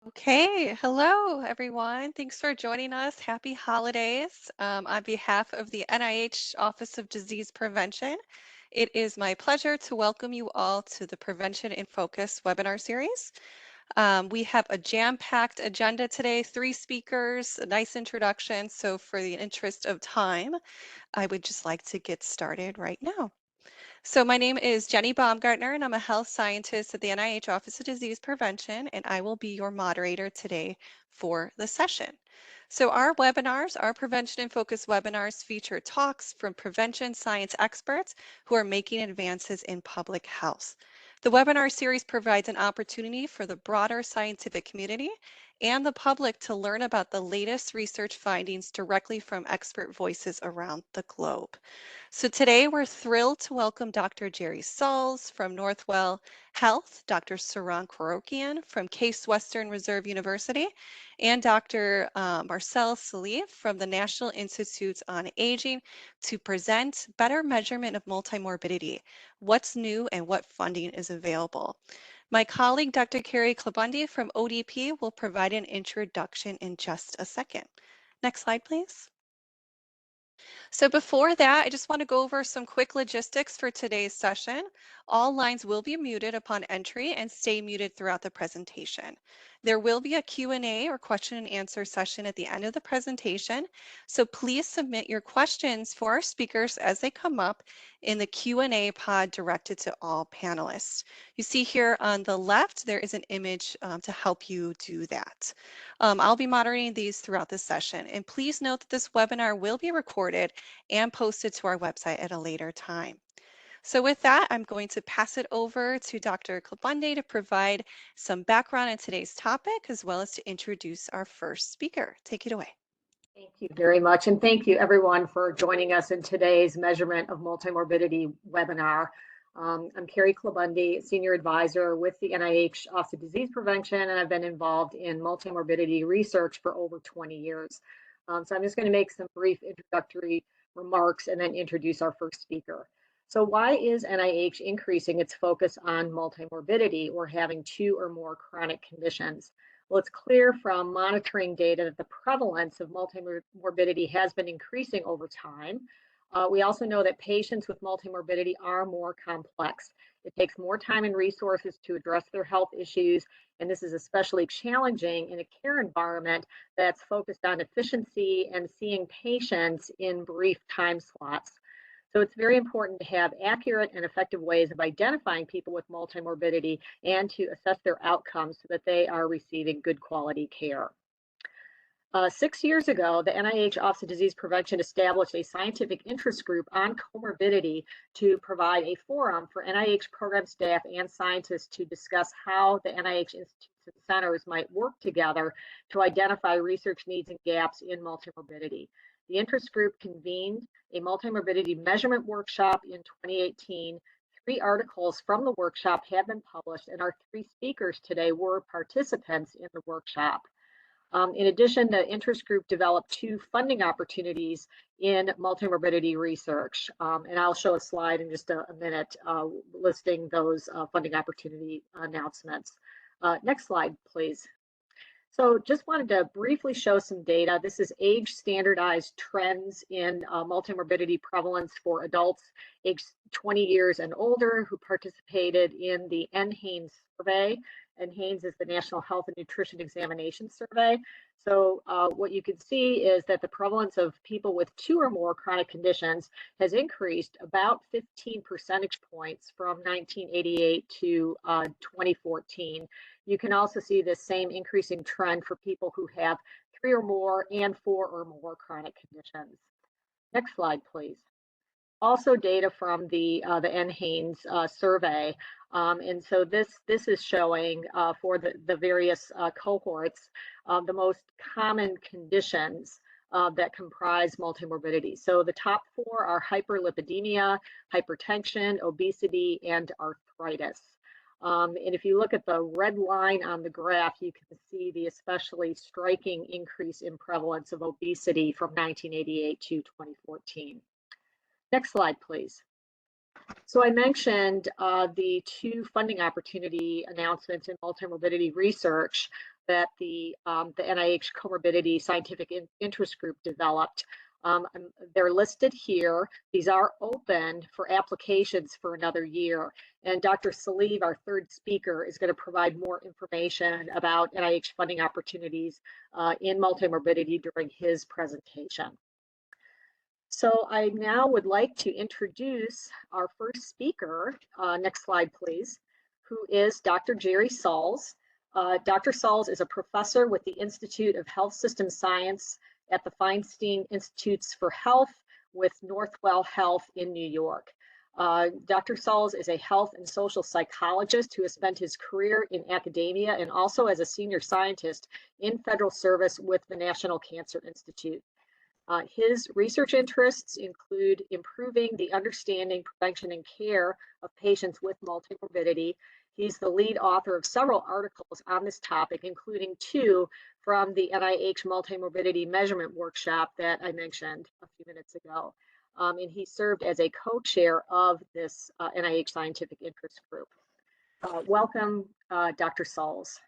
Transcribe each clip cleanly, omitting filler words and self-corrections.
Okay, hello everyone. Thanks for joining us. Happy holidays. On behalf of the NIH Office of Disease Prevention, it is my pleasure to welcome you all to the Prevention in Focus webinar series. We have a jam-packed agenda today, 3 speakers, a nice introduction. So for the interest of time, I would just like to get started right now. So my name is Jenny Baumgartner, and I'm a health scientist at the NIH Office of Disease Prevention, and I will be your moderator today for the session. So our prevention and focus webinars feature talks from prevention science experts who are making advances in public health. The webinar series provides an opportunity for the broader scientific community and the public to learn about the latest research findings directly from expert voices around the globe. So today we're thrilled to welcome Dr. Jerry Sauls from Northwell Health, Dr. Saran Korokian from Case Western Reserve University, and Dr. Marcel Salif from the National Institutes on Aging to present better measurement of multimorbidity, what's new and what funding is available. My colleague, Dr. Carrie Klabundi from ODP, will provide an introduction in just a second. Next slide, please. So before that, I just want to go over some quick logistics for today's session. All lines will be muted upon entry and stay muted throughout the presentation. There will be a Q&A or question and answer session at the end of the presentation, so please submit your questions for our speakers as they come up in the Q&A pod directed to all panelists. You see here on the left, there is an image to help you do that. I'll be moderating these throughout the session, and please note that this webinar will be recorded and posted to our website at a later time. So with that, I'm going to pass it over to Dr. Klabunde to provide some background on today's topic, as well as to introduce our first speaker. Take it away. Thank you very much, and thank you everyone for joining us in today's Measurement of Multimorbidity webinar. I'm Carrie Klabundi, Senior Advisor with the NIH Office of Disease Prevention, and I've been involved in multimorbidity research for over 20 years. So I'm just going to make some brief introductory remarks and then introduce our first speaker. So why is NIH increasing its focus on multimorbidity, or having 2 or more chronic conditions? Well, it's clear from monitoring data that the prevalence of multimorbidity has been increasing over time. We also know that patients with multimorbidity are more complex. It takes more time and resources to address their health issues, and this is especially challenging in a care environment that's focused on efficiency and seeing patients in brief time slots. So it's very important to have accurate and effective ways of identifying people with multimorbidity and to assess their outcomes so that they are receiving good quality care. 6 years ago, the NIH Office of Disease Prevention established a scientific interest group on comorbidity to provide a forum for NIH program staff and scientists to discuss how the NIH institutes and centers might work together to identify research needs and gaps in multimorbidity. The interest group convened a multimorbidity measurement workshop in 2018. 3 articles from the workshop have been published, and our 3 speakers today were participants in the workshop. In addition, the interest group developed 2 funding opportunities in multimorbidity research, and I'll show a slide in just a minute listing those funding opportunity announcements. Next slide, please. So just wanted to briefly show some data. This is age standardized trends in multimorbidity prevalence for adults aged 20 years and older who participated in the NHANES survey. NHANES is the National Health and Nutrition Examination Survey. So what you can see is that the prevalence of people with 2 or more chronic conditions has increased about 15 percentage points from 1988 to 2014. You can also see this same increasing trend for people who have 3 or more and 4 or more chronic conditions. Next slide, please. Also data from the NHANES survey. And so this is showing for the various cohorts the most common conditions that comprise multimorbidity. So the top 4 are hyperlipidemia, hypertension, obesity, and arthritis. And if you look at the red line on the graph, you can see the especially striking increase in prevalence of obesity from 1988 to 2014. Next slide, please. So I mentioned the two funding opportunity announcements in multimorbidity research that the NIH Comorbidity Scientific Interest Group developed. They're listed here. These are open for applications for another year. And Dr. Saliv, our third speaker, is going to provide more information about NIH funding opportunities in multimorbidity during his presentation. So I now would like to introduce our first speaker, next slide please, who is Dr. Jerry Sauls. Dr. Sauls is a professor with the Institute of Health System Science at the Feinstein Institutes for Health with Northwell Health in New York. Dr. Sauls is a health and social psychologist who has spent his career in academia and also as a senior scientist in federal service with the National Cancer Institute. His research interests include improving the understanding, prevention, and care of patients with multimorbidity. He's the lead author of several articles on this topic, including two from the NIH Multimorbidity Measurement Workshop that I mentioned a few minutes ago. And he served as a co-chair of this NIH Scientific Interest Group. Welcome, Dr. Sauls.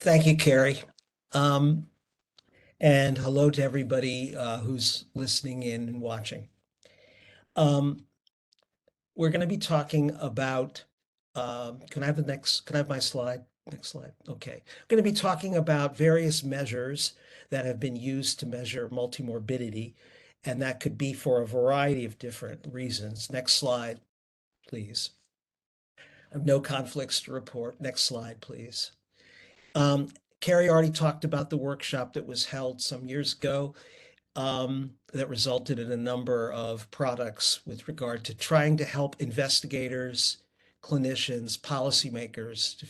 Thank you, Carrie. And hello to everybody who's listening in and watching. We're going to be talking about, can I have my slide? Next slide. Okay. I'm going to be talking about various measures that have been used to measure multimorbidity, and that could be for a variety of different reasons. Next slide, please. I have no conflicts to report. Next slide, please. Carrie already talked about the workshop that was held some years ago that resulted in a number of products with regard to trying to help investigators, clinicians, policymakers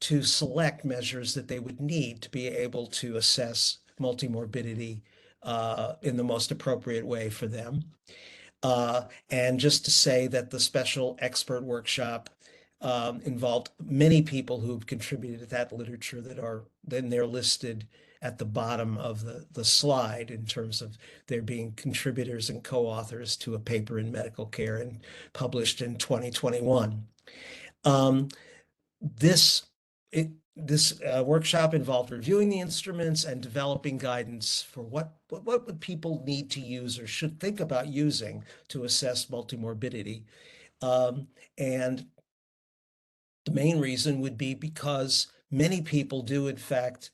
to select measures that they would need to be able to assess multimorbidity in the most appropriate way for them. And just to say that the special expert workshop involved many people who've contributed to that literature that are then they're listed at the bottom of the slide in terms of there being contributors and co-authors to a paper in Medical Care and published in 2021. This workshop involved reviewing the instruments and developing guidance for what would people need to use or should think about using to assess multimorbidity. And the main reason would be because many people do, in fact,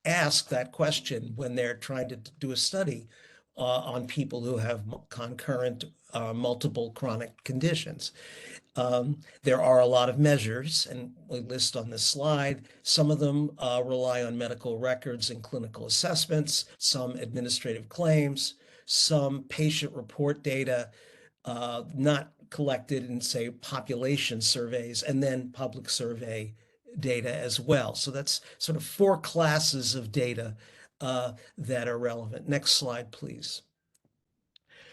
ask that question when they're trying to do a study on people who have concurrent multiple chronic conditions. There are a lot of measures, and we list on this slide. Some of them rely on medical records and clinical assessments, some administrative claims, some patient report data, not collected in, say, population surveys, and then public survey data as well. So that's sort of four classes of data that are relevant. Next slide, please.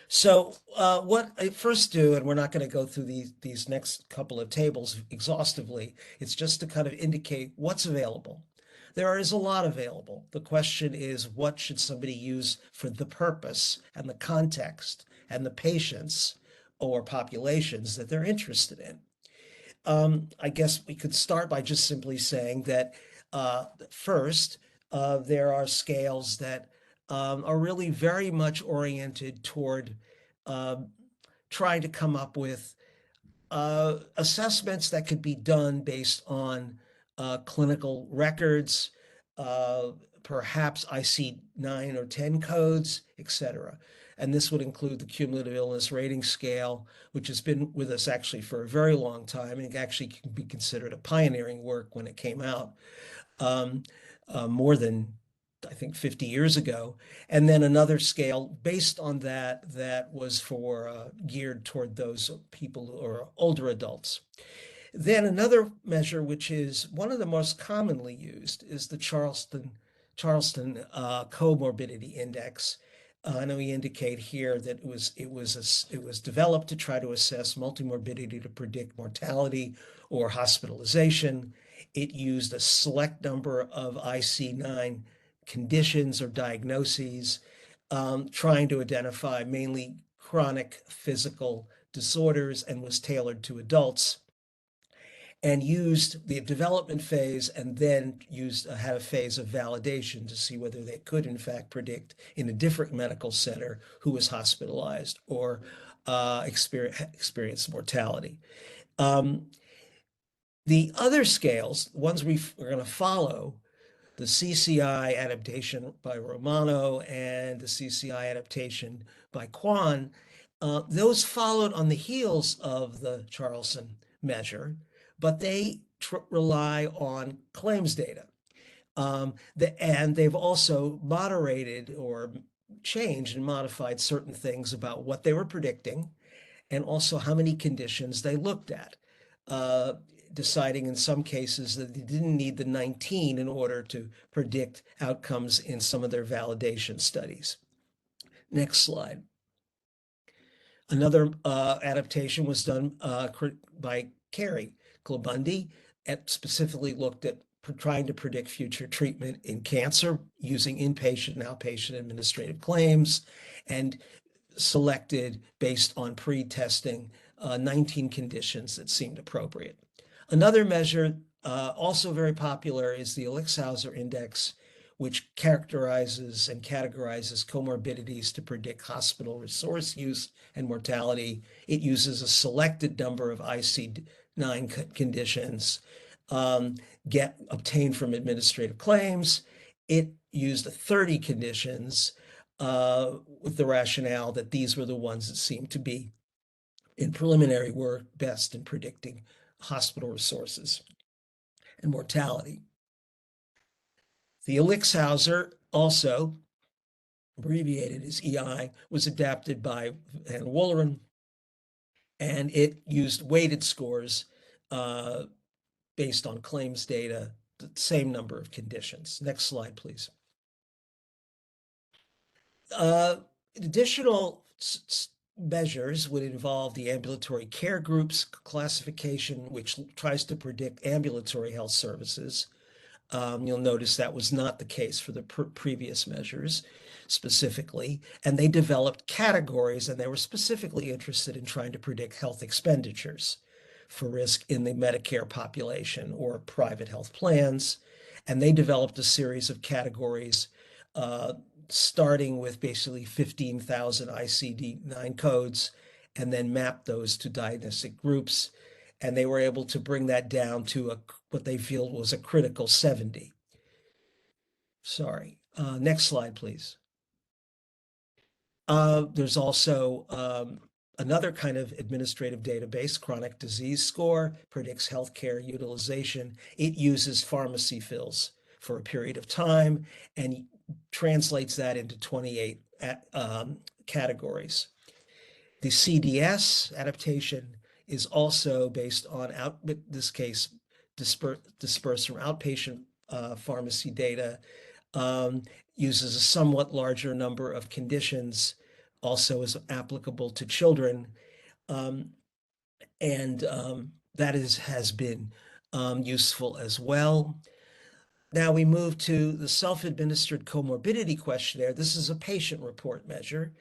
So what I first do, and we're not going to go through these next couple of tables exhaustively, it's just to kind of indicate what's available. There is a lot available. The question is, what should somebody use for the purpose and the context and the patients or populations that they're interested in? I guess we could start by just simply saying that first, there are scales that are really very much oriented toward trying to come up with assessments that could be done based on clinical records, perhaps IC9 or 10 codes, etc. And this would include the Cumulative Illness Rating Scale, which has been with us actually for a very long time, and it actually can be considered a pioneering work when it came out, more than, I think, 50 years ago. And then another scale based on that was for geared toward those people who are older adults. Then another measure, which is one of the most commonly used, is the Charleston Comorbidity Index. And we indicate here that it was developed to try to assess multimorbidity to predict mortality or hospitalization. It used a select number of IC9 conditions or diagnoses, trying to identify mainly chronic physical disorders, and was tailored to adults, and used the development phase and then had a phase of validation to see whether they could in fact predict in a different medical center who was hospitalized or experienced mortality. The other scales, ones we're going to follow, the CCI adaptation by Romano and the CCI adaptation by Kwan, those followed on the heels of the Charlson measure, but they rely on claims data. And they've also moderated or changed and modified certain things about what they were predicting and also how many conditions they looked at, deciding in some cases that they didn't need the 19 in order to predict outcomes in some of their validation studies. Next slide. Another adaptation was done by Carey Klabundi, specifically looked at trying to predict future treatment in cancer using inpatient and outpatient administrative claims, and selected based on pre-testing 19 conditions that seemed appropriate. Another measure, also very popular, is the Elixhauser Index, which characterizes and categorizes comorbidities to predict hospital resource use and mortality. It uses a selected number of IC9 conditions obtained from administrative claims. It used 30 conditions with the rationale that these were the ones that seemed to be, in preliminary work, best in predicting hospital resources and mortality. The Elixhauser, also abbreviated as EI, was adapted by Van Woolleren, and it used weighted scores based on claims data, the same number of conditions. Next slide, please. Additional measures would involve the ambulatory care groups classification, which tries to predict ambulatory health services. You'll notice that was not the case for the previous measures specifically, and they developed categories, and they were specifically interested in trying to predict health expenditures for risk in the Medicare population or private health plans. And they developed a series of categories starting with basically 15,000 ICD-9 codes, and then mapped those to diagnostic groups. And they were able to bring that down to what they feel was a critical 70. Sorry. Next slide, please. There's also another kind of administrative database, chronic disease score, predicts healthcare utilization. It uses pharmacy fills for a period of time and translates that into 28 categories. The CDS adaptation is also based on, in this case, dispersed from outpatient pharmacy data, uses a somewhat larger number of conditions, also is applicable to children, and that has been useful as well. Now we move to the self-administered comorbidity questionnaire. This is a patient report measure,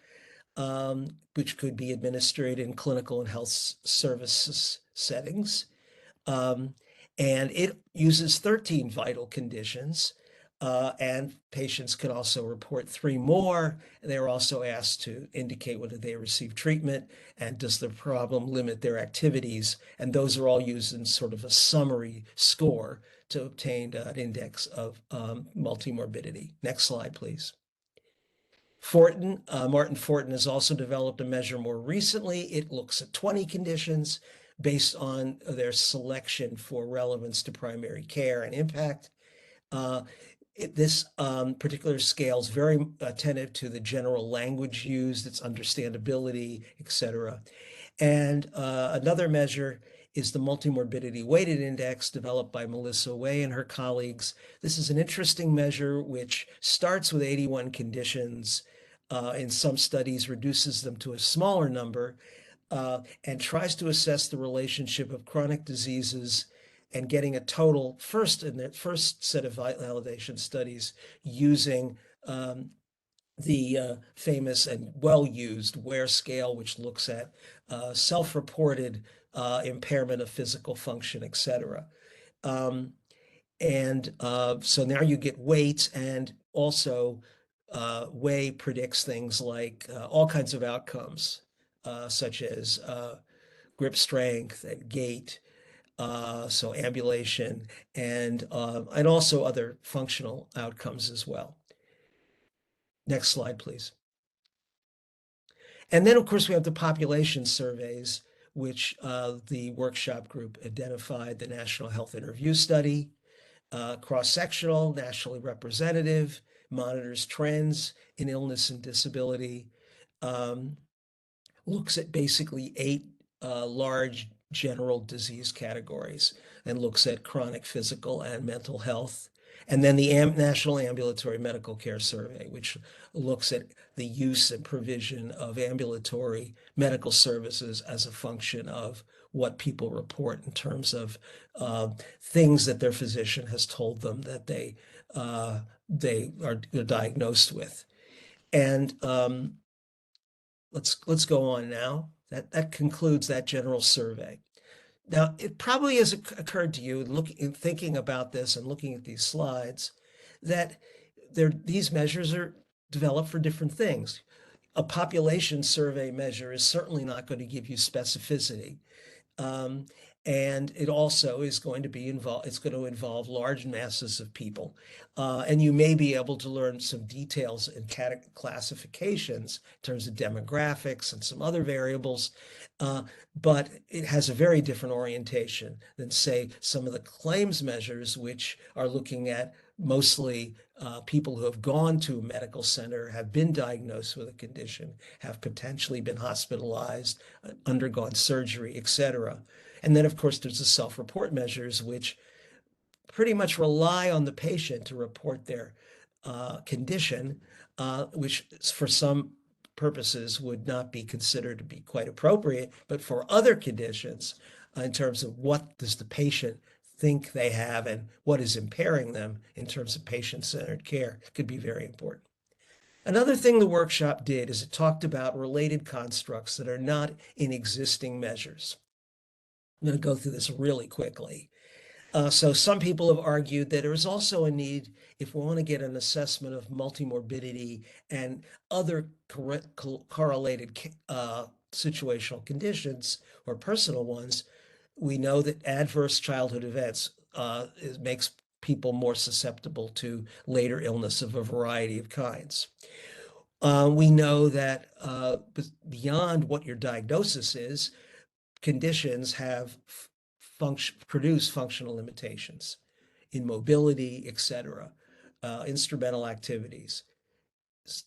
which could be administered in clinical and health services settings. And it uses 13 vital conditions, and patients can also report 3 more. They're also asked to indicate whether they receive treatment and does the problem limit their activities. And those are all used in sort of a summary score to obtain an index of multimorbidity. Next slide, please. Martin Fortin has also developed a measure more recently. It looks at 20 conditions based on their selection for relevance to primary care and impact. This particular scale is very attentive to the general language used, its understandability, etc. And another measure is the multimorbidity weighted index developed by Melissa Way and her colleagues. This is an interesting measure which starts with 81 conditions, in some studies reduces them to a smaller number, and tries to assess the relationship of chronic diseases and getting a total first in the first set of validation studies using the famous and well-used WARE scale, which looks at self-reported impairment of physical function, etc. Um, and so now you get weights, and also WAY predicts things like all kinds of outcomes, such as grip strength and gait, so ambulation, and also other functional outcomes as well. Next slide, please. And then, of course, we have the population surveys, which the workshop group identified: the National Health Interview Study, cross-sectional, nationally representative, monitors trends in illness and disability, um, looks at basically 8 large general disease categories, and looks at chronic physical and mental health. And then the National Ambulatory Medical Care Survey, which looks at the use and provision of ambulatory medical services as a function of what people report in terms of things that their physician has told them that they are diagnosed with. And let's go on now. That concludes that general survey. Now, it probably has occurred to you, in thinking about this and looking at these slides, that these measures are developed for different things. A population survey measure is certainly not going to give you specificity. Um, and it also is going to be it's going to involve large masses of people. And you may be able to learn some details and classifications in terms of demographics and some other variables. But it has a very different orientation than, say, some of the claims measures, which are looking at mostly people who have gone to a medical center, have been diagnosed with a condition, have potentially been hospitalized, undergone surgery, etc. And then, of course, there's the self-report measures, which pretty much rely on the patient to report their condition, which for some purposes would not be considered to be quite appropriate, but for other conditions, in terms of what does the patient think they have and what is impairing them in terms of patient-centered care, could be very important. Another thing the workshop did is it talked about related constructs that are not in existing measures. I'm going to go through this really quickly. So some people have argued that there is also a need, if we want to get an assessment of multimorbidity and other correlated situational conditions or personal ones. We know that adverse childhood events makes people more susceptible to later illness of a variety of kinds. We know that beyond what your diagnosis is, conditions have produce functional limitations in mobility, etc., instrumental activities.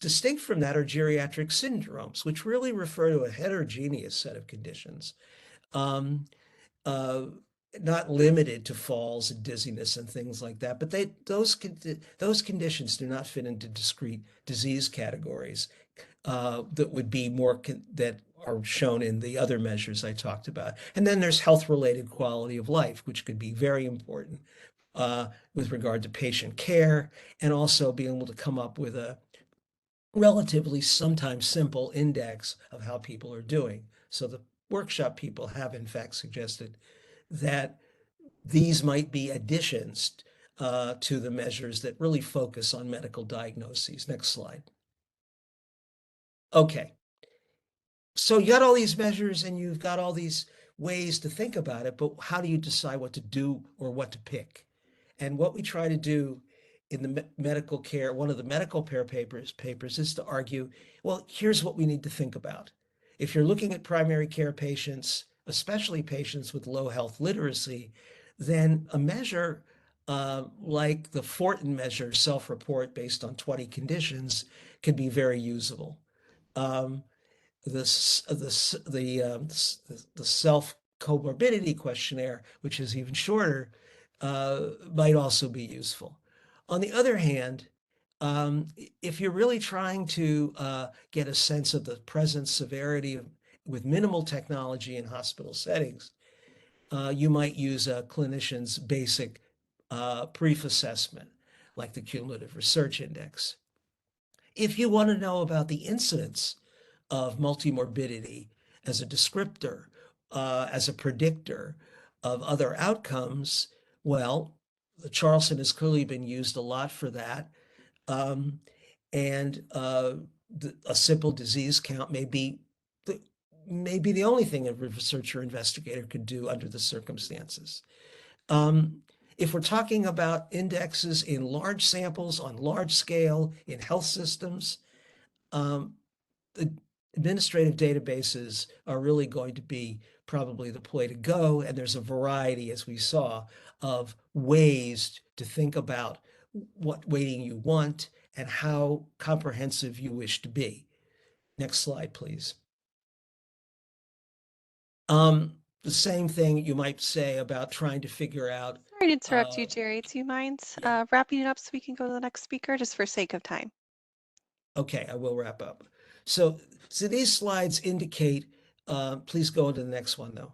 Distinct from that are geriatric syndromes, which really refer to a heterogeneous set of conditions, um, uh, not limited to falls and dizziness and things like that. But those conditions do not fit into discrete disease categories that would be more that are shown in the other measures I talked about. And then there's health-related quality of life, which could be very important with regard to patient care, and also being able to come up with a relatively sometimes simple index of how people are doing. So the workshop people have in fact suggested that these might be additions to the measures that really focus on medical diagnoses. Next slide. Okay. So you got all these measures and you've got all these ways to think about it, but how do you decide what to do or what to pick? And what we try to do in the medical care, one of the medical care papers is to argue, well, here's what we need to think about. If you're looking at primary care patients, especially patients with low health literacy, then a measure like the Fortin measure, self-report based on 20 conditions, can be very usable. The self comorbidity questionnaire, which is even shorter, might also be useful. On the other hand, if you're really trying to get a sense of the present severity with minimal technology in hospital settings, you might use a clinician's basic PiF assessment, like the Cumulative Research Index. If you want to know about the incidence of multimorbidity as a descriptor, as a predictor of other outcomes, well, the Charlson has clearly been used a lot for that. Um, and a simple disease count may be the only thing a researcher or investigator could do under the circumstances. If we're talking about indexes in large samples on large scale in health systems, the administrative databases are really going to be probably the way to go. And there's a variety, as we saw, of ways to think about what weighting you want and how comprehensive you wish to be. Next slide, please. The same thing you might say about trying to figure out. Sorry to interrupt you, Jerry. Do you mind Yeah. wrapping it up so we can go to the next speaker, just for sake of time? Okay, I will wrap up. So these slides indicate, please go to the next one though.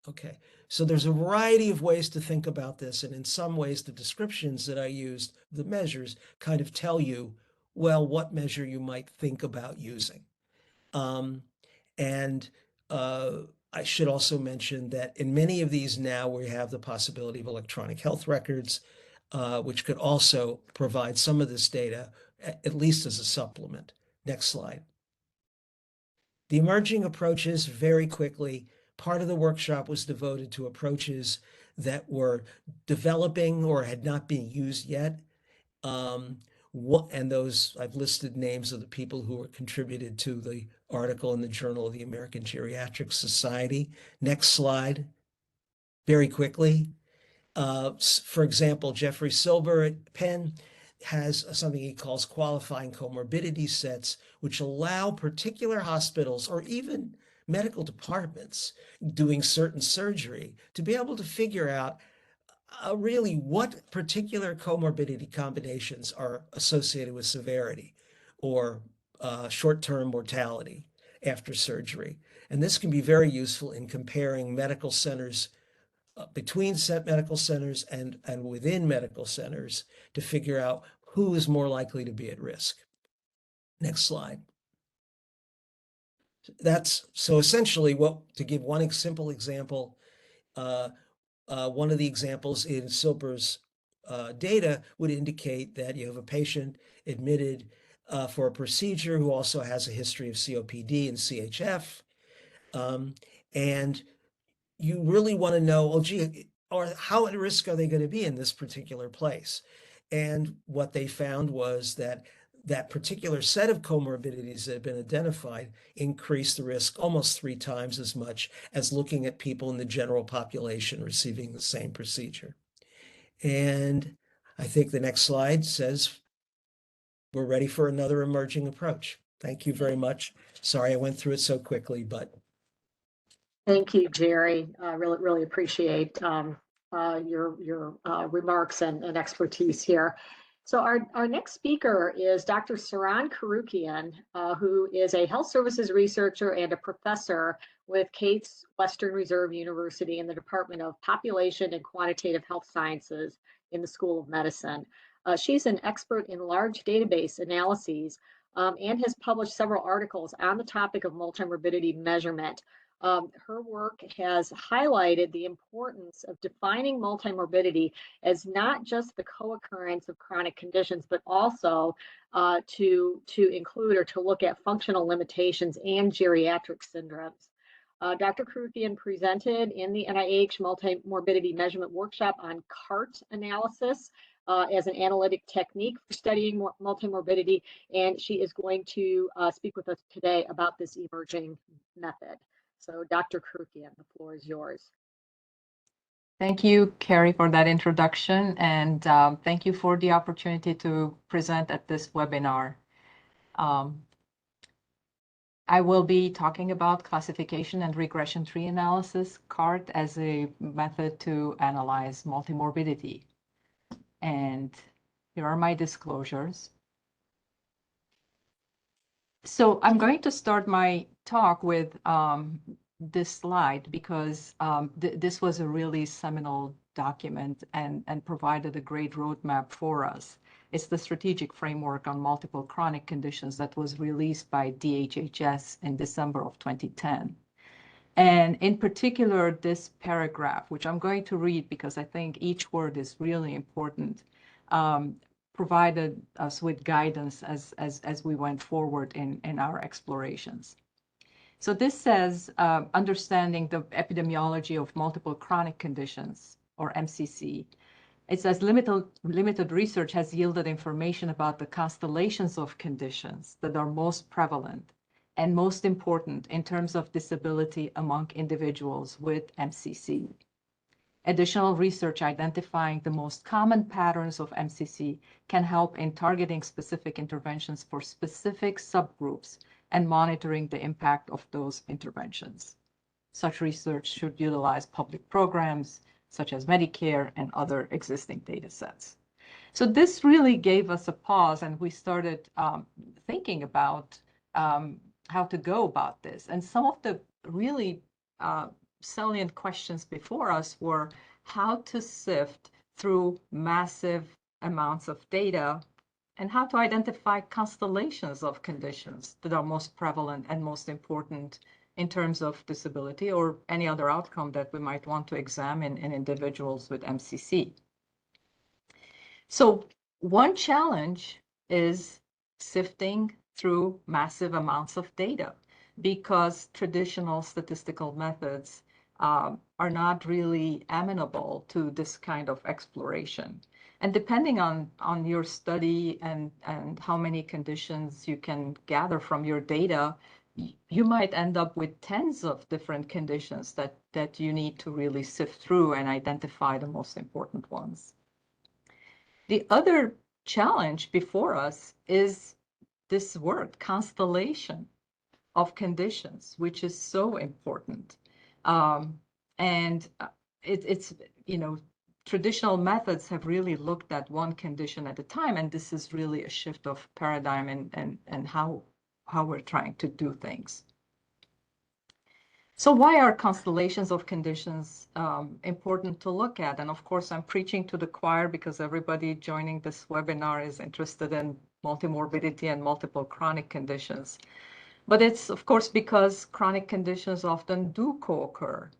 Okay, so there's a variety of ways to think about this, and in some ways, the descriptions that I used, the measures, kind of tell you, well, what measure you might think about using. And I should also mention that in many of these now, we have the possibility of electronic health records, which could also provide some of this data, at least as a supplement. Next slide. The emerging approaches, very quickly, part of the workshop was devoted to approaches that were developing or had not been used yet. And those, I've listed names of the people who were contributed to the article in the Journal of the American Geriatric Society. Next slide. Very quickly. For example, Jeffrey Silber at Penn has something he calls qualifying comorbidity sets, which allow particular hospitals or even medical departments doing certain surgery to be able to figure out really what particular comorbidity combinations are associated with severity or short-term mortality after surgery. And this can be very useful in comparing medical centers between medical centers and within medical centers to figure out who is more likely to be at risk. Next slide. That's so essentially to give one simple example, one of the examples in Silber's data would indicate that you have a patient admitted for a procedure who also has a history of COPD and CHF. And you really want to know, oh, gee, or how at risk are they going to be in this particular place? And what they found was that that particular set of comorbidities that have been identified increased the risk almost 3 times as much as looking at people in the general population receiving the same procedure. And I think the next slide says we're ready for another emerging approach. Thank you very much. Sorry I went through it so quickly, but Thank you, Jerry. Really appreciate your remarks and expertise here. So our next speaker is Dr. Saran Karukian, who is a health services researcher and a professor with Case Western Reserve University in the Department of Population and Quantitative Health Sciences in the School of Medicine. She's an expert in large database analyses and has published several articles on the topic of multimorbidity measurement. Her work has highlighted the importance of defining multimorbidity as not just the co-occurrence of chronic conditions, but also to include or to look at functional limitations and geriatric syndromes. Dr. Karukian presented in the NIH Multimorbidity Measurement Workshop on CART analysis as an analytic technique for studying multimorbidity, and she is going to speak with us today about this emerging method. So Dr. Karukian, the floor is yours. Thank you, Carrie, for that introduction, and thank you for the opportunity to present at this webinar. I will be talking about classification and regression tree analysis, CART, as a method to analyze multimorbidity. And here are my disclosures. So I'm going to start my talk with this slide because this was a really seminal document and provided a great roadmap for us. It's the Strategic Framework on Multiple Chronic Conditions that was released by DHHS in December of 2010. And in particular, this paragraph, which I'm going to read because I think each word is really important, provided us with guidance as we went forward in our explorations. So this says, understanding the epidemiology of multiple chronic conditions, or MCC. It says limited research has yielded information about the constellations of conditions that are most prevalent and most important in terms of disability among individuals with MCC. Additional research identifying the most common patterns of MCC can help in targeting specific interventions for specific subgroups and monitoring the impact of those interventions. Such research should utilize public programs such as Medicare and other existing data sets. So this really gave us a pause, and we started thinking about how to go about this. And some of the really salient questions before us were how to sift through massive amounts of data and how to identify constellations of conditions that are most prevalent and most important in terms of disability or any other outcome that we might want to examine in individuals with MCC. So one challenge is sifting through massive amounts of data because traditional statistical methods are not really amenable to this kind of exploration. And depending on your study and how many conditions you can gather from your data, you might end up with tens of different conditions that you need to really sift through and identify the most important ones. The other challenge before us is this word, constellation of conditions, which is so important. It's, you know, traditional methods have really looked at one condition at a time, and this is really a shift of paradigm and how we're trying to do things. So why are constellations of conditions important to look at? And of course, I'm preaching to the choir because everybody joining this webinar is interested in multimorbidity and multiple chronic conditions. But it's, of course, because chronic conditions often do co-occur.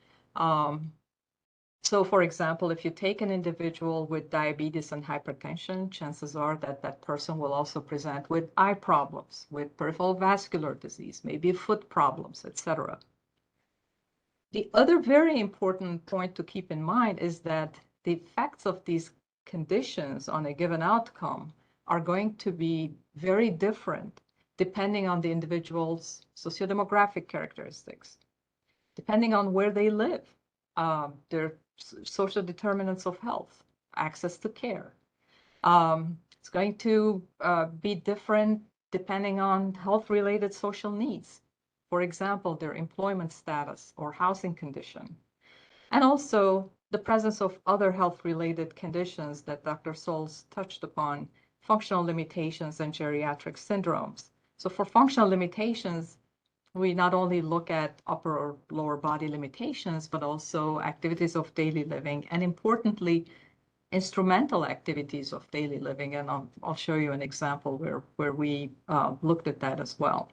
So, for example, if you take an individual with diabetes and hypertension, chances are that that person will also present with eye problems, with peripheral vascular disease, maybe foot problems, etc. The other very important point to keep in mind is that the effects of these conditions on a given outcome are going to be very different depending on the individual's sociodemographic characteristics, depending on where they live, their social determinants of health, access to care. It's going to be different depending on health-related social needs. For example, their employment status or housing condition. And also the presence of other health-related conditions that Dr. Souls touched upon, functional limitations and geriatric syndromes. So for functional limitations, we not only look at upper or lower body limitations, but also activities of daily living, and importantly, instrumental activities of daily living. And I'll show you an example where we looked at that as well.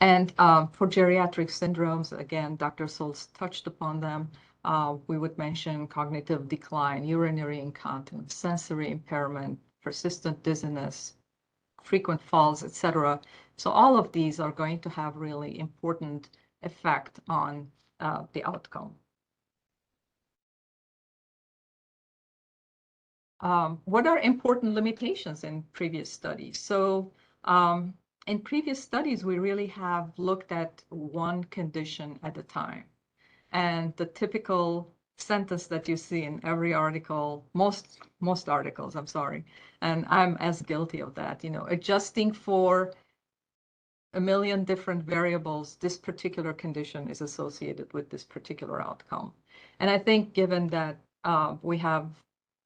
And for geriatric syndromes, again, Dr. Souls touched upon them. We would mention cognitive decline, urinary incontinence, sensory impairment, persistent dizziness, frequent falls, etc. So all of these are going to have really important effect on the outcome. What are important limitations in previous studies? So in previous studies, we really have looked at one condition at a time. And the typical sentence that you see in every article, most articles, I'm sorry, and I'm as guilty of that, you know, adjusting for a million different variables, this particular condition is associated with this particular outcome. And I think given that we have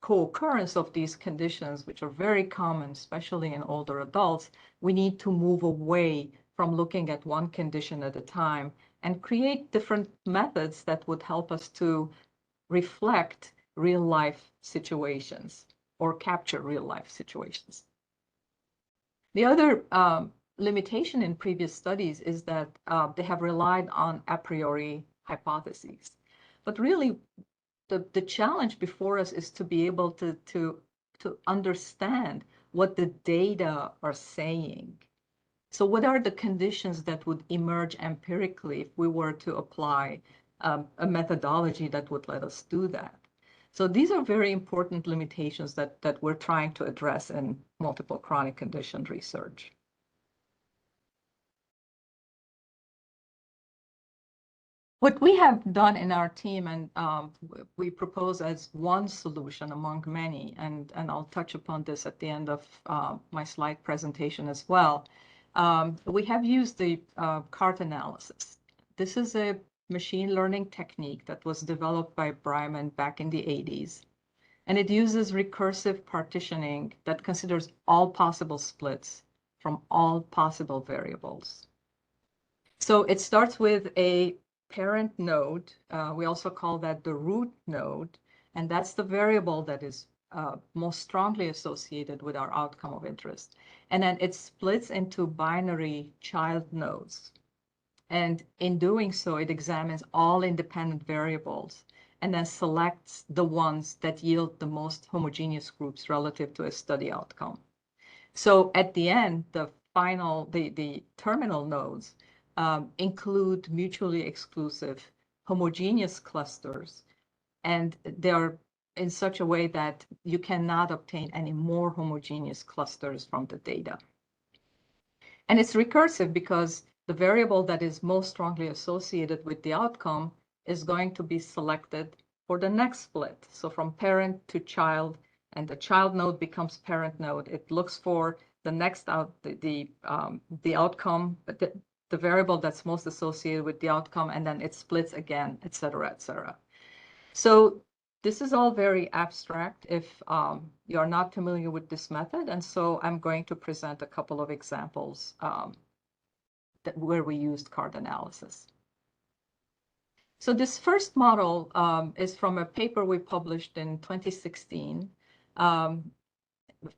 co-occurrence of these conditions, which are very common, especially in older adults, we need to move away from looking at one condition at a time and create different methods that would help us to reflect real life situations or capture real life situations. The other limitation in previous studies is that they have relied on a priori hypotheses. But really, the challenge before us is to be able to understand what the data are saying. So what are the conditions that would emerge empirically if we were to apply a methodology that would let us do that? So these are very important limitations that we're trying to address in multiple chronic condition research. What we have done in our team, and we propose as one solution among many, and I'll touch upon this at the end of my slide presentation as well. We have used the CART analysis. This is a machine learning technique that was developed by Bryman back in the 80s. And it uses recursive partitioning that considers all possible splits from all possible variables. So it starts with a parent node. We also call that the root node. And that's the variable that is most strongly associated with our outcome of interest. And then it splits into binary child nodes. And in doing so, it examines all independent variables and then selects the ones that yield the most homogeneous groups relative to a study outcome. So at the end, the terminal nodes include mutually exclusive homogeneous clusters, and they are in such a way that you cannot obtain any more homogeneous clusters from the data. And it's recursive because the variable that is most strongly associated with the outcome is going to be selected for the next split. So from parent to child, and the child node becomes parent node. It looks for the next the outcome, the variable that's most associated with the outcome, and then it splits again, et cetera, et cetera. So this is all very abstract if you are not familiar with this method. And so I'm going to present a couple of examples where we used CART analysis. So this first model is from a paper we published in 2016. And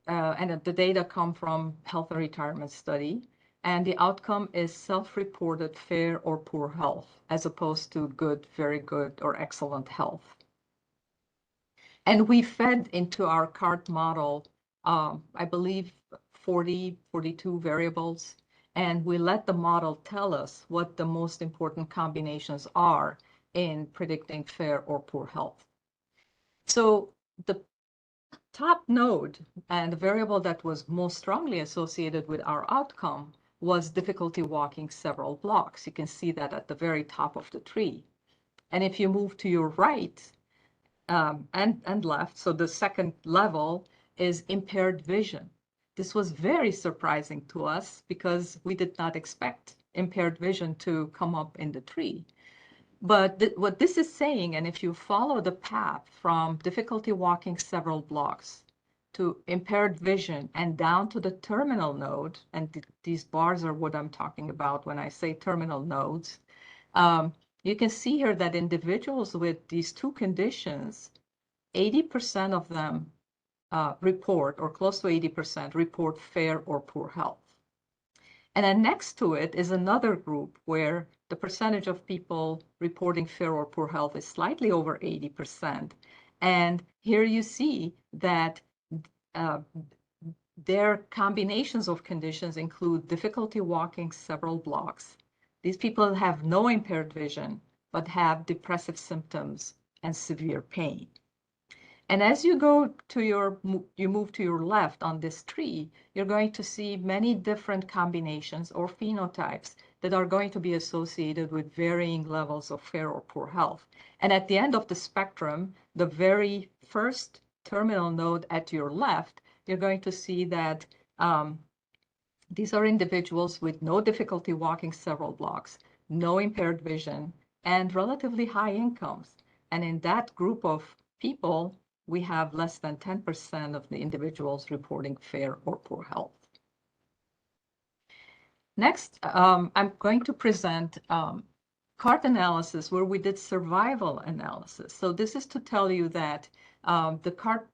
the data come from Health and Retirement Study. And the outcome is self-reported fair or poor health, as opposed to good, very good, or excellent health. And we fed into our CART model, I believe, 42 variables. And we let the model tell us what the most important combinations are in predicting fair or poor health. So the top node and the variable that was most strongly associated with our outcome was difficulty walking several blocks. You can see that at the very top of the tree. And if you move to your right and left, so the second level is impaired vision. This was very surprising to us because we did not expect impaired vision to come up in the tree. But what this is saying, and if you follow the path from difficulty walking several blocks to impaired vision and down to the terminal node, and these bars are what I'm talking about when I say terminal nodes, you can see here that individuals with these two conditions, 80% of them report, or close to 80%, report fair or poor health. And then next to it is another group where the percentage of people reporting fair or poor health is slightly over 80%. And here you see that their combinations of conditions include difficulty walking several blocks. These people have no impaired vision, but have depressive symptoms and severe pain. And as you move to your left on this tree, you're going to see many different combinations or phenotypes that are going to be associated with varying levels of fair or poor health. And at the end of the spectrum, the very first terminal node at your left, you're going to see that these are individuals with no difficulty walking several blocks, no impaired vision, and relatively high incomes. And in that group of people, we have less than 10% of the individuals reporting fair or poor health. Next, I'm going to present CART analysis where we did survival analysis. So this is to tell you that the CART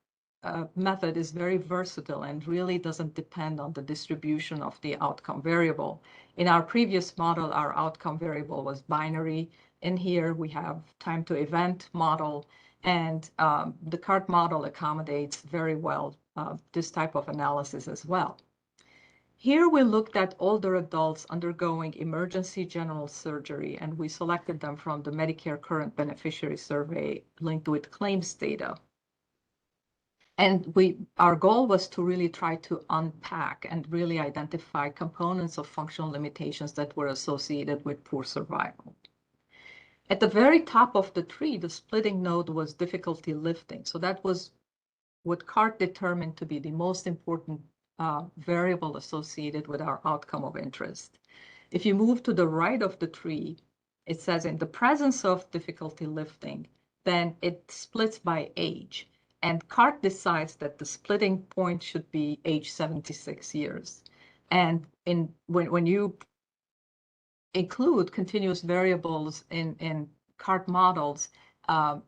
method is very versatile and really doesn't depend on the distribution of the outcome variable. In our previous model, our outcome variable was binary. In here, we have time to event model, and the CART model accommodates very well this type of analysis as well. Here we looked at older adults undergoing emergency general surgery, and we selected them from the Medicare Current Beneficiary Survey linked with claims data. And our goal was to really try to unpack and really identify components of functional limitations that were associated with poor survival. At the very top of the tree, the splitting node was difficulty lifting. So that was what CART determined to be the most important variable associated with our outcome of interest. If you move to the right of the tree, it says in the presence of difficulty lifting, then it splits by age. And CART decides that the splitting point should be age 76 years. And when you include continuous variables in CART models,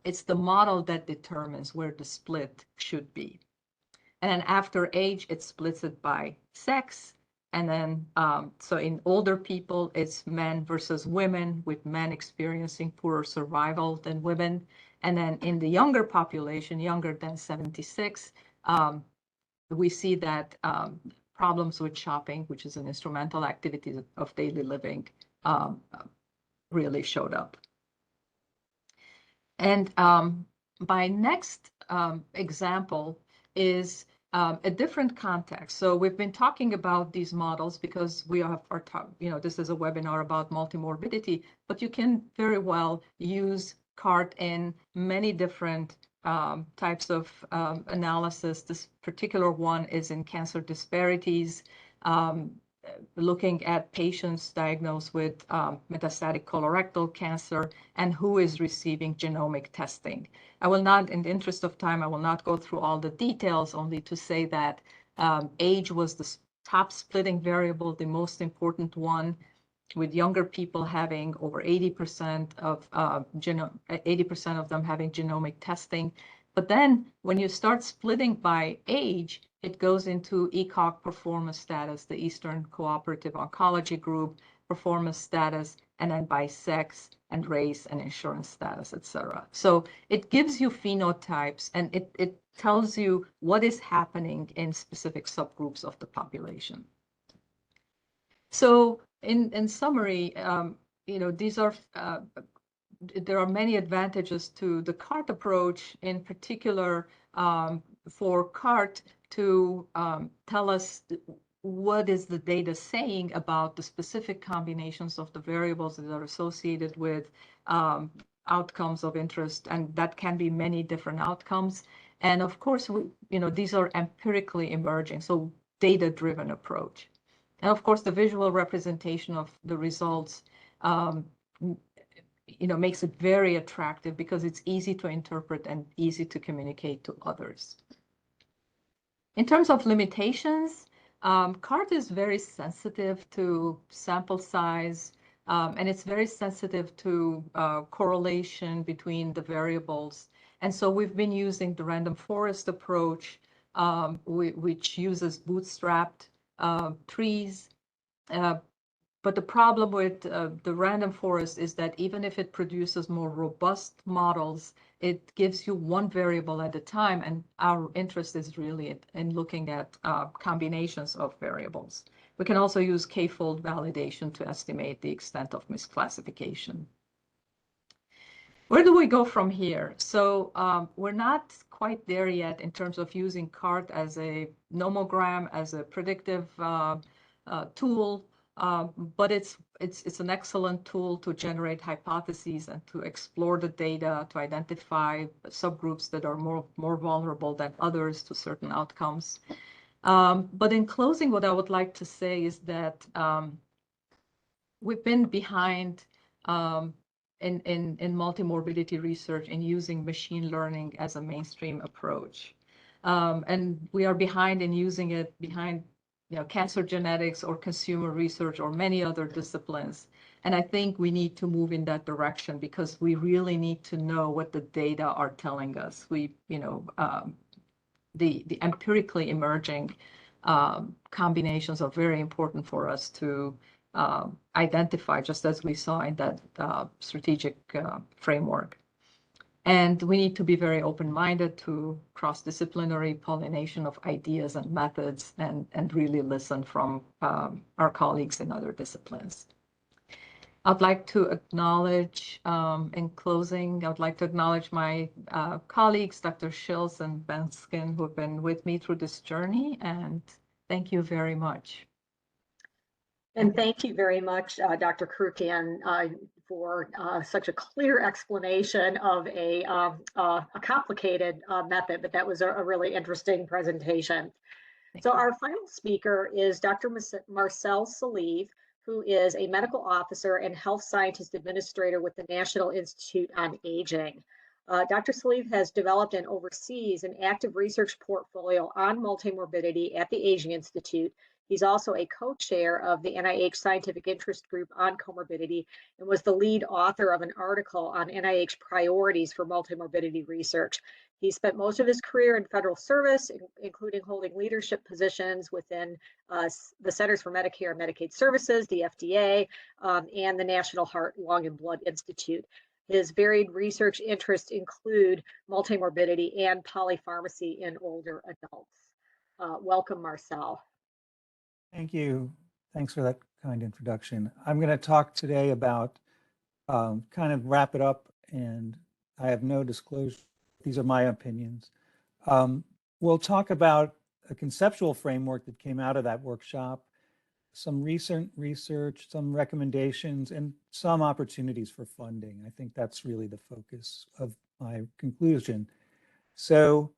it's the model that determines where the split should be. And then after age, it splits it by sex. And then, so in older people, it's men versus women, with men experiencing poorer survival than women. And then in the younger population, younger than 76, we see that problems with shopping, which is an instrumental activity of daily living, really showed up. And my next example is a different context. So we've been talking about these models because we are, this is a webinar about multimorbidity, but you can very well use CART in many different types of analysis. This particular one is in cancer disparities, looking at patients diagnosed with metastatic colorectal cancer and who is receiving genomic testing. I will not, in the interest of time, I will not go through all the details, only to say that age was the top splitting variable, the most important one, with younger people having over 80% of 80% of them having genomic testing. But then when you start splitting by age, it goes into ECOG performance status, the Eastern Cooperative Oncology Group performance status, and then by sex and race and insurance status, etc. So it gives you phenotypes, and it tells you what is happening in specific subgroups of the population. So in summary, these are there are many advantages to the CART approach, in particular for CART to tell us what is the data saying about the specific combinations of the variables that are associated with outcomes of interest, and that can be many different outcomes. And of course, these are empirically emerging, so data-driven approach. And of course, the visual representation of the results makes it very attractive because it's easy to interpret and easy to communicate to others. In terms of limitations, CART is very sensitive to sample size, and it's very sensitive to correlation between the variables. And so we've been using the random forest approach, which uses bootstrapped trees. But the problem with the random forest is that even if it produces more robust models, it gives you one variable at a time, and our interest is really in looking at combinations of variables. We can also use k-fold validation to estimate the extent of misclassification. Where do we go from here? So we're not quite there yet in terms of using CART as a nomogram, as a predictive tool. But it's an excellent tool to generate hypotheses and to explore the data, to identify subgroups that are more vulnerable than others to certain outcomes. But in closing, what I would like to say is that we've been behind in multimorbidity research in using machine learning as a mainstream approach. And we are behind in using it cancer genetics or consumer research or many other disciplines. And I think we need to move in that direction because we really need to know what the data are telling us. The empirically emerging combinations are very important for us to identify, just as we saw in that strategic framework. And we need to be very open-minded to cross-disciplinary pollination of ideas and methods and really listen from our colleagues in other disciplines. I'd like to acknowledge, in closing, I'd like to acknowledge my colleagues, Dr. Schills and Benskin, who have been with me through this journey, and thank you very much. And thank you very much, Dr. Krukian, for such a clear explanation of a complicated method, but that was a really interesting presentation. So our final speaker is Dr. Marcel Salive, who is a medical officer and health scientist administrator with the National Institute on Aging. Dr. Salive has developed and oversees an active research portfolio on multimorbidity at the Aging Institute. He's also a co-chair of the NIH Scientific Interest Group on Comorbidity and was the lead author of an article on NIH priorities for multimorbidity research. He spent most of his career in federal service, including holding leadership positions within the Centers for Medicare and Medicaid Services, the FDA, and the National Heart, Lung, and Blood Institute. His varied research interests include multimorbidity and polypharmacy in older adults. Welcome, Marcel. Thank you. Thanks for that kind introduction. I'm going to talk today about kind of wrap it up, and I have no disclosure. These are my opinions. We'll talk about a conceptual framework that came out of that workshop, some recent research, some recommendations, and some opportunities for funding. I think that's really the focus of my conclusion. So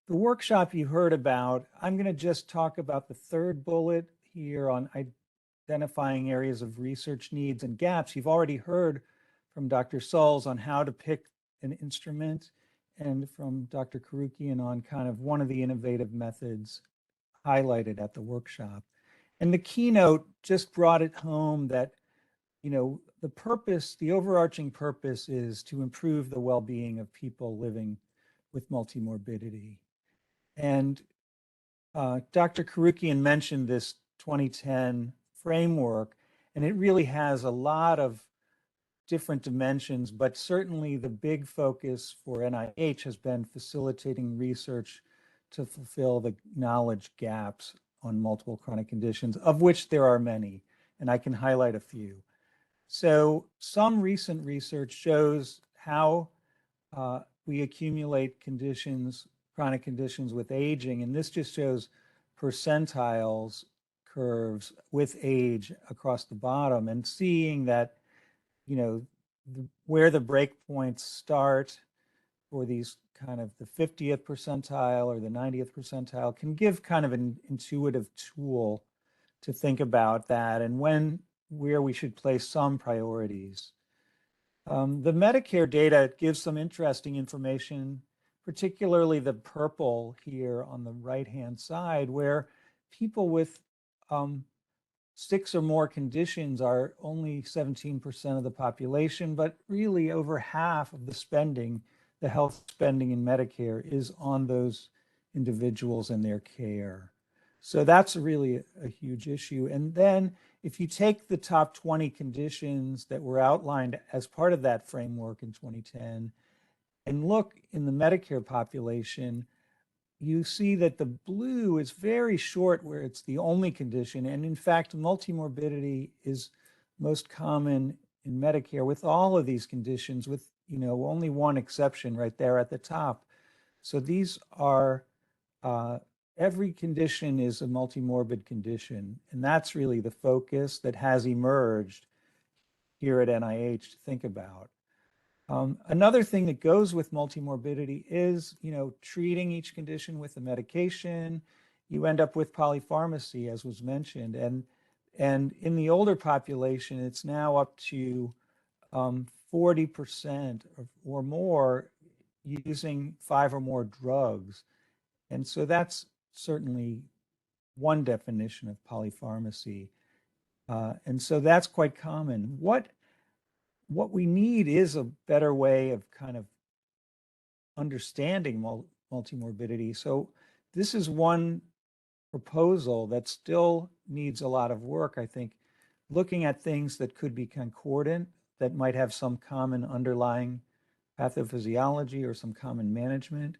the workshop you heard about, I'm going to just talk about the third bullet here on identifying areas of research needs and gaps. You've already heard from Dr. Sulls on how to pick an instrument, and from Dr. Karukian on kind of one of the innovative methods highlighted at the workshop. And the keynote just brought it home that, the purpose, the overarching purpose is to improve the well-being of people living with multimorbidity. And Dr. Karukian mentioned this 2010 framework, and it really has a lot of different dimensions, but certainly the big focus for NIH has been facilitating research to fulfill the knowledge gaps on multiple chronic conditions, of which there are many, and I can highlight a few. So some recent research shows how we accumulate conditions, chronic conditions with aging, and this just shows percentiles curves with age across the bottom, and seeing that where the breakpoints start for these kind of the 50th percentile or the 90th percentile can give kind of an intuitive tool to think about that and where we should place some priorities. The Medicare data gives some interesting information, particularly the purple here on the right-hand side, where people with 6 or more conditions are only 17% of the population, but really over half of the spending, the health spending in Medicare, is on those individuals and their care. So that's really a huge issue. And then if you take the top 20 conditions that were outlined as part of that framework in 2010 and look in the Medicare population, you see that the blue is very short where it's the only condition. And in fact, multimorbidity is most common in Medicare with all of these conditions, with only one exception right there at the top. So these are, every condition is a multimorbid condition. And that's really the focus that has emerged here at NIH to think about. Another thing that goes with multimorbidity is, treating each condition with a medication. You end up with polypharmacy, as was mentioned. And in the older population, it's now up to 40% or more using 5 or more drugs. And so that's certainly one definition of polypharmacy. And so that's quite common. What we need is a better way of kind of understanding multimorbidity. So this is one proposal that still needs a lot of work, I think, looking at things that could be concordant, that might have some common underlying pathophysiology or some common management,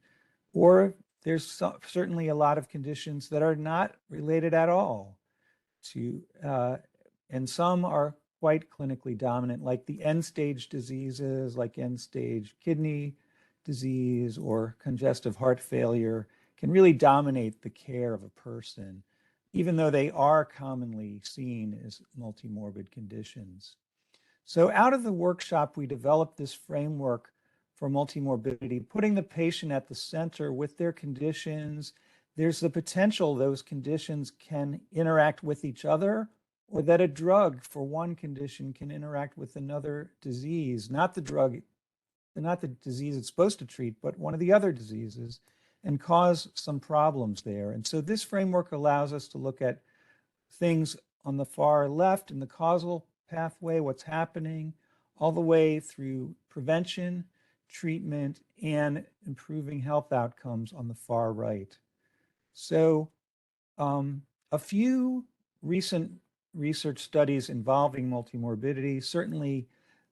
or there's certainly a lot of conditions that are not related at all to, and some are quite clinically dominant, like the end-stage diseases, like end-stage kidney disease or congestive heart failure, can really dominate the care of a person, even though they are commonly seen as multimorbid conditions. So out of the workshop, we developed this framework for multimorbidity, putting the patient at the center with their conditions. There's the potential those conditions can interact with each other, or that a drug for one condition can interact with another disease, not the drug, not the disease it's supposed to treat, but one of the other diseases, and cause some problems there. And so this framework allows us to look at things on the far left in the causal pathway, what's happening, all the way through prevention, treatment, and improving health outcomes on the far right. So a few recent research studies involving multimorbidity. Certainly,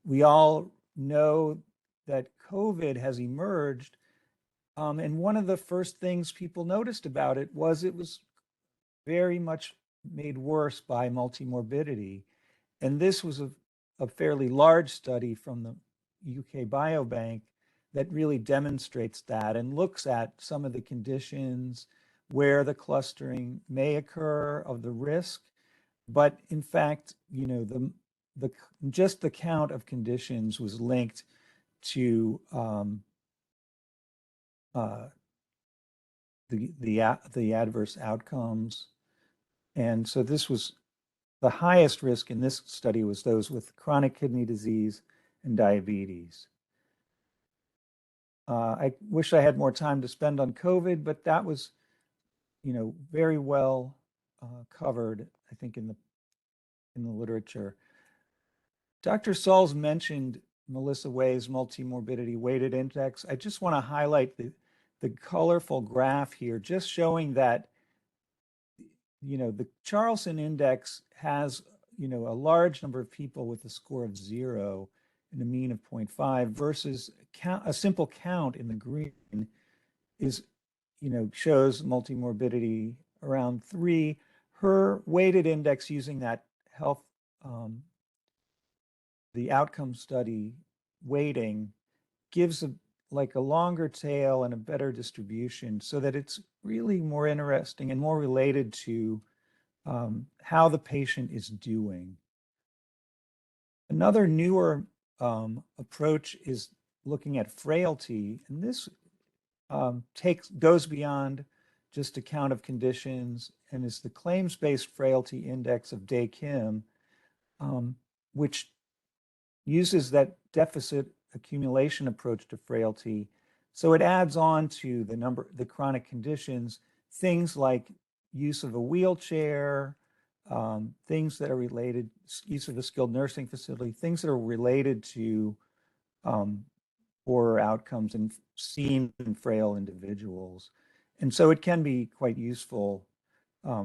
we all know that COVID has emerged. And one of the first things people noticed about it was very much made worse by multimorbidity. And this was a fairly large study from the UK Biobank that really demonstrates that and looks at some of the conditions where the clustering may occur of the risk. But in fact, you know, just the count of conditions was linked to the adverse outcomes. And so this was the highest risk in this study was those with chronic kidney disease and diabetes. I wish I had more time to spend on COVID, but that was, you know, very well covered, I think, in the literature. Dr. Sauls mentioned Melissa Way's multimorbidity weighted index. I just want to highlight the colorful graph here, just showing that, you know, the Charlson index has, you know, a large number of people with a score of 0 and a mean of 0.5 versus a simple count in the green is, you know, shows multimorbidity around 3. Her weighted index using that health, the outcome study weighting gives like a longer tail and a better distribution so that it's really more interesting and more related to how the patient is doing. Another newer approach is looking at frailty, and this goes beyond just a count of conditions and is the claims-based frailty index of Day Kim, which uses that deficit accumulation approach to frailty. So it adds on to the chronic conditions, things like use of a wheelchair, things that are related, use of a skilled nursing facility, things that are related to poorer outcomes seen in frail individuals. And so it can be quite useful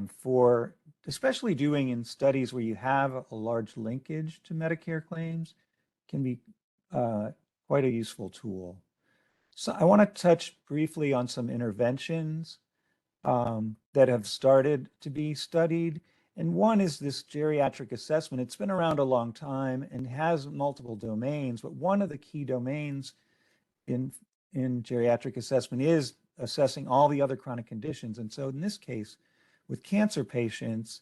for, especially doing in studies where you have a large linkage to Medicare claims, can be quite a useful tool. So I want to touch briefly on some interventions that have started to be studied. And one is this geriatric assessment. It's been around a long time and has multiple domains, but one of the key domains in geriatric assessment is assessing all the other chronic conditions. And so in this case, with cancer patients,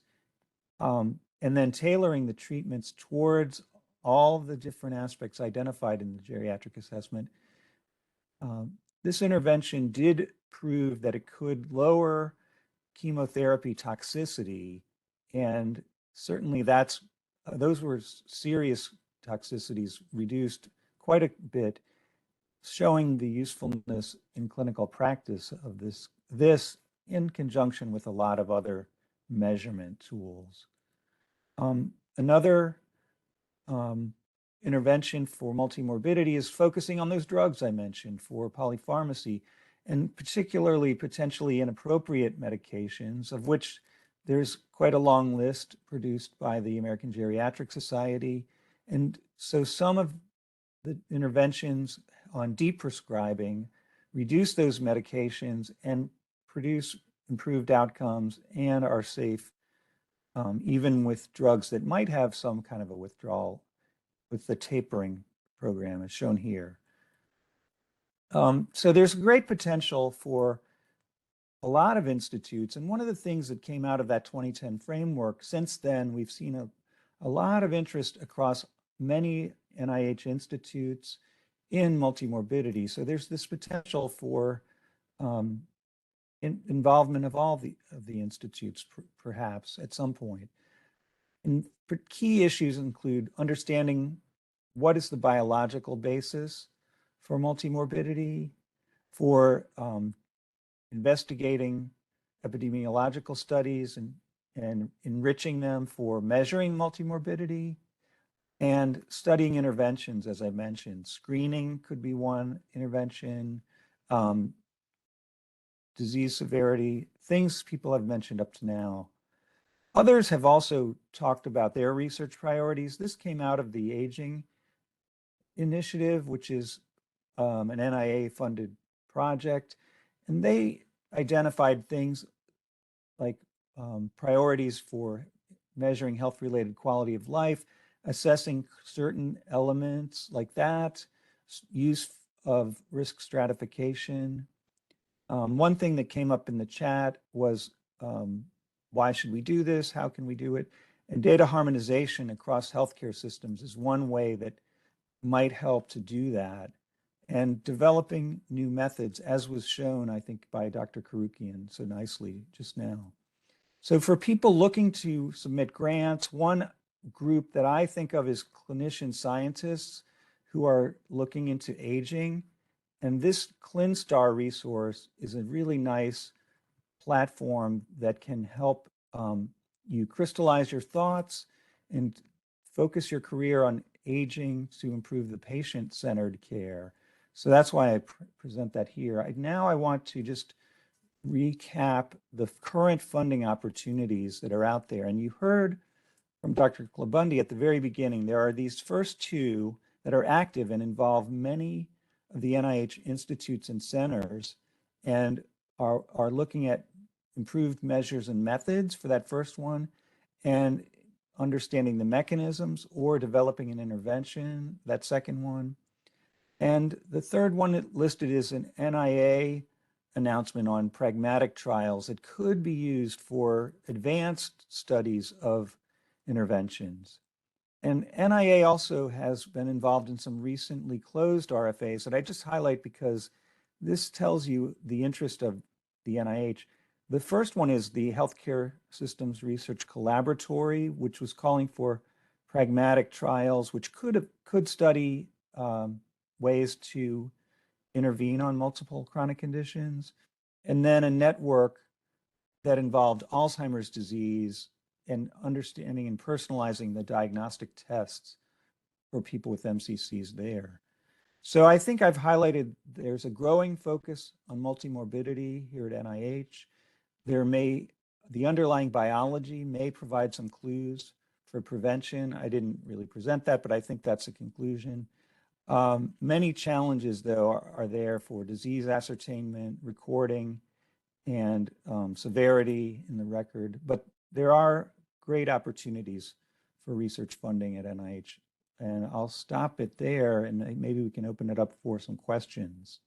and then tailoring the treatments towards all the different aspects identified in the geriatric assessment, this intervention did prove that it could lower chemotherapy toxicity, and certainly those were serious toxicities, reduced quite a bit, showing the usefulness in clinical practice of this in conjunction with a lot of other measurement tools. Another intervention for multimorbidity is focusing on those drugs I mentioned for polypharmacy, and particularly potentially inappropriate medications, of which there's quite a long list produced by the American Geriatric Society. And so some of the interventions on deprescribing reduce those medications and produce improved outcomes and are safe, even with drugs that might have some kind of a withdrawal with the tapering program as shown here. So there's great potential for a lot of institutes. And one of the things that came out of that 2010 framework, since then, we've seen a lot of interest across many NIH institutes in multimorbidity. So there's this potential for involvement of all of the institutes, perhaps at some point. And key issues include understanding what is the biological basis for multimorbidity, for investigating epidemiological studies and enriching them for measuring multimorbidity, and studying interventions, as I mentioned. Screening could be one intervention, disease severity, things people have mentioned up to now. Others have also talked about their research priorities. This came out of the Aging Initiative, which is an NIA-funded project, and they identified things like priorities for measuring health-related quality of life, assessing certain elements like that, use of risk stratification. One thing that came up in the chat was why should we do this? How can we do it? And data harmonization across healthcare systems is one way that might help to do that. And developing new methods, as was shown, I think, by Dr. Karukian so nicely just now. So for people looking to submit grants, one group that I think of is clinician scientists who are looking into aging. And this ClinStar resource is a really nice platform that can help you crystallize your thoughts and focus your career on aging to improve the patient-centered care. So that's why I present that here. Now I want to just recap the current funding opportunities that are out there. And you heard from Dr. Klabundi at the very beginning, there are these first two that are active and involve many of the NIH institutes and centers, and are looking at improved measures and methods for that first one, and understanding the mechanisms or developing an intervention, that second one. And the third one listed is an NIA announcement on pragmatic trials that could be used for advanced studies of interventions. And NIA also has been involved in some recently closed RFAs that I just highlight because this tells you the interest of the NIH. The first one is the Healthcare Systems Research Collaboratory, which was calling for pragmatic trials, which could study ways to intervene on multiple chronic conditions. And then a network that involved Alzheimer's disease and understanding and personalizing the diagnostic tests for people with MCCs there. So I think I've highlighted there's a growing focus on multimorbidity here at NIH. The underlying biology may provide some clues for prevention. I didn't really present that, but I think that's a conclusion. Many challenges, though, are there for disease ascertainment, recording, and severity in the record. But there are great opportunities for research funding at NIH. And I'll stop it there, and maybe we can open it up for some questions.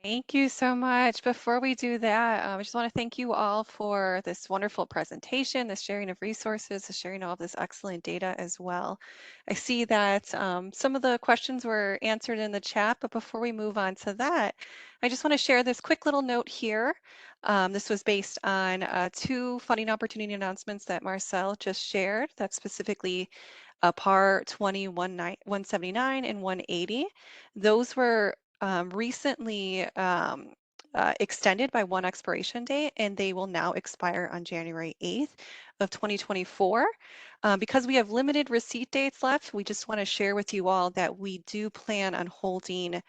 Thank you so much. Before we do that, I just want to thank you all for this wonderful presentation, the sharing of resources, the sharing all of this excellent data as well. I see that some of the questions were answered in the chat, but before we move on to that, I just want to share this quick little note here. This was based on two funding opportunity announcements that Marcel just shared, that's specifically PAR 179 and 180. Those were recently extended by one expiration date, and they will now expire on January 8th of 2024. Because we have limited receipt dates left, we just want to share with you all that we do plan on holding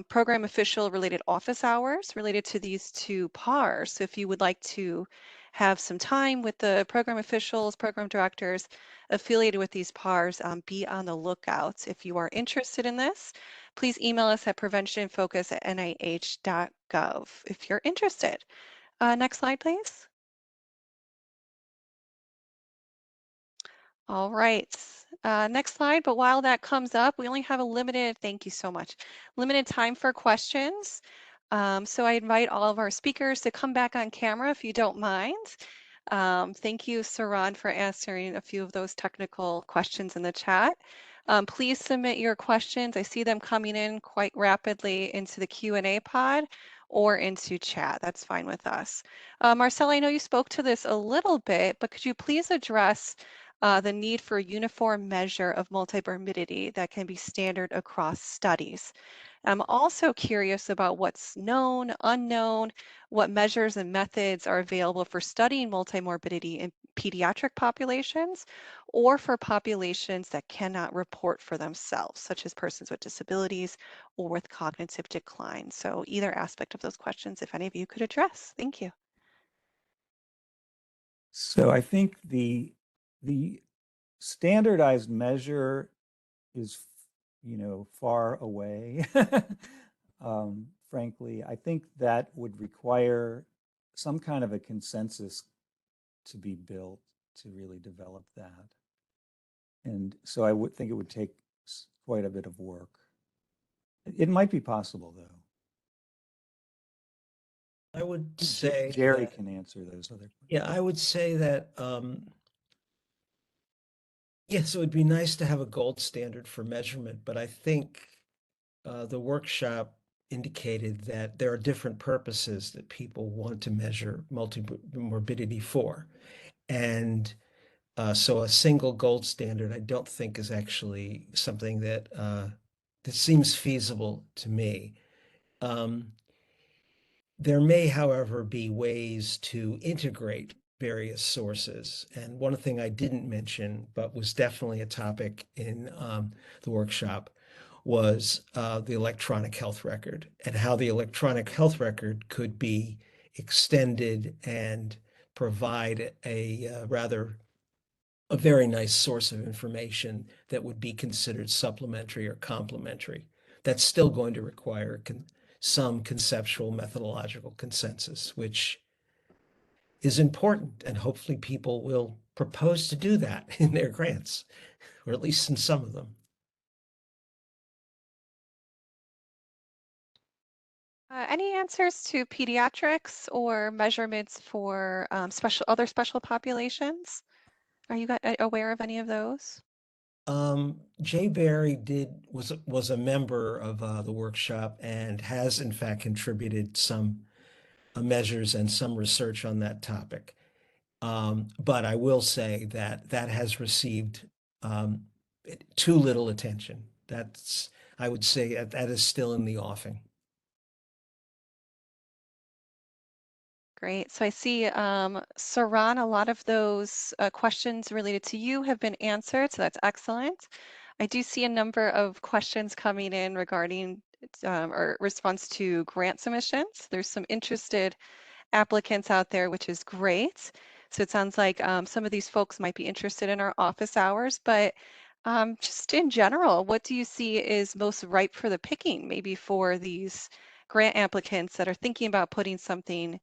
program official related office hours related to these two PARs. So if you would like to have some time with the program officials, program directors affiliated with these PARs, be on the lookout. If you are interested in this, please email us at preventionfocus@nih.gov if you're interested. Next slide, please. All right, next slide. But while that comes up, we only have a limited, thank you so much, limited time for questions. So I invite all of our speakers to come back on camera if you don't mind. Thank you, Saran, for answering a few of those technical questions in the chat. Please submit your questions. I see them coming in quite rapidly into the Q&A pod or into chat. That's fine with us. Marcel, I know you spoke to this a little bit, but could you please address the need for a uniform measure of multimorbidity that can be standard across studies? I'm also curious about what's known, unknown, what measures and methods are available for studying multimorbidity in pediatric populations or for populations that cannot report for themselves, such as persons with disabilities or with cognitive decline. So either aspect of those questions, if any of you could address. Thank you. So I think the standardized measure is, far away. Frankly, I think that would require some kind of a consensus to be built to really develop that. And so I would think it would take quite a bit of work. It might be possible, though. I would say Jerry can answer those other questions. Yeah, I would say that yes, it would be nice to have a gold standard for measurement, but I think the workshop indicated that there are different purposes that people want to measure multimorbidity for. And so a single gold standard, I don't think is actually something that seems feasible to me. There may, however, be ways to integrate various sources. And one thing I didn't mention, but was definitely a topic in the workshop, was the electronic health record and how the electronic health record could be extended and provide a very nice source of information that would be considered supplementary or complementary. That's still going to require some conceptual methodological consensus, which is important. And hopefully people will propose to do that in their grants, or at least in some of them. Any answers to pediatrics or measurements for other special populations? Are you guys aware of any of those? Jay Barry was a member of the workshop and has in fact contributed some measures and some research on that topic. But I will say that that has received too little attention. I would say that is still in the offing. Great. So I see, Saran, a lot of those questions related to you have been answered, so that's excellent. I do see a number of questions coming in regarding or response to grant submissions. There's some interested applicants out there, which is great. So it sounds like some of these folks might be interested in our office hours, but just in general, what do you see is most ripe for the picking, maybe for these grant applicants that are thinking about putting something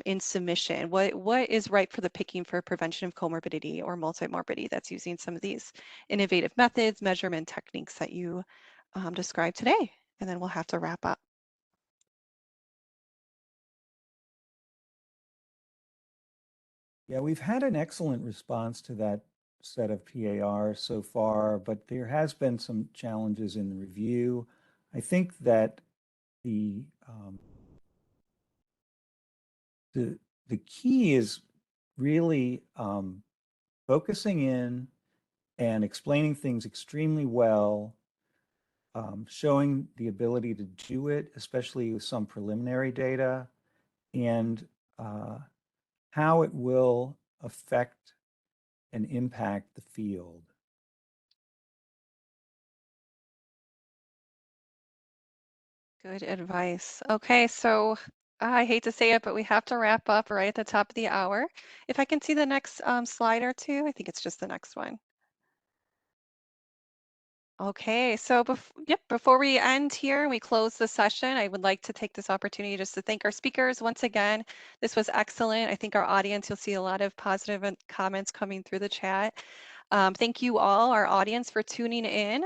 in submission? What is ripe for the picking for prevention of comorbidity or multimorbidity that's using some of these innovative methods, measurement techniques that you described today? And then we'll have to wrap up. Yeah, we've had an excellent response to that set of PARs so far, but there has been some challenges in the review. I think that the key is really focusing in and explaining things extremely well showing the ability to do it, especially with some preliminary data, and how it will affect and impact the field. Good advice. Okay, so I hate to say it, but we have to wrap up right at the top of the hour. If I can see the next slide or two, I think it's just the next one. Okay, so before we end here and we close the session, I would like to take this opportunity just to thank our speakers once again. This was excellent. I think our audience, you'll see a lot of positive comments coming through the chat. Thank you all, our audience, for tuning in.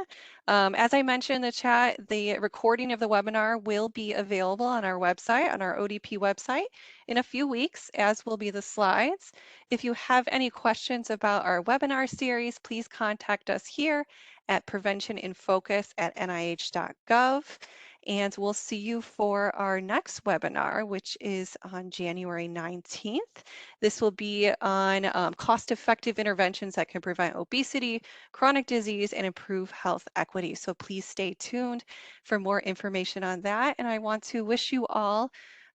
As I mentioned in the chat, the recording of the webinar will be available on our website, on our ODP website, in a few weeks, as will be the slides. If you have any questions about our webinar series, please contact us here at preventioninfocus@nih.gov. And we'll see you for our next webinar, which is on January 19th. This will be on cost-effective interventions that can prevent obesity, chronic disease, and improve health equity. So please stay tuned for more information on that. And I want to wish you all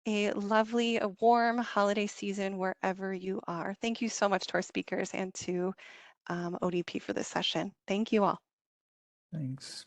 a lovely, a warm holiday season wherever you are. Thank you so much to our speakers and to ODP for this session. Thank you all. Thanks.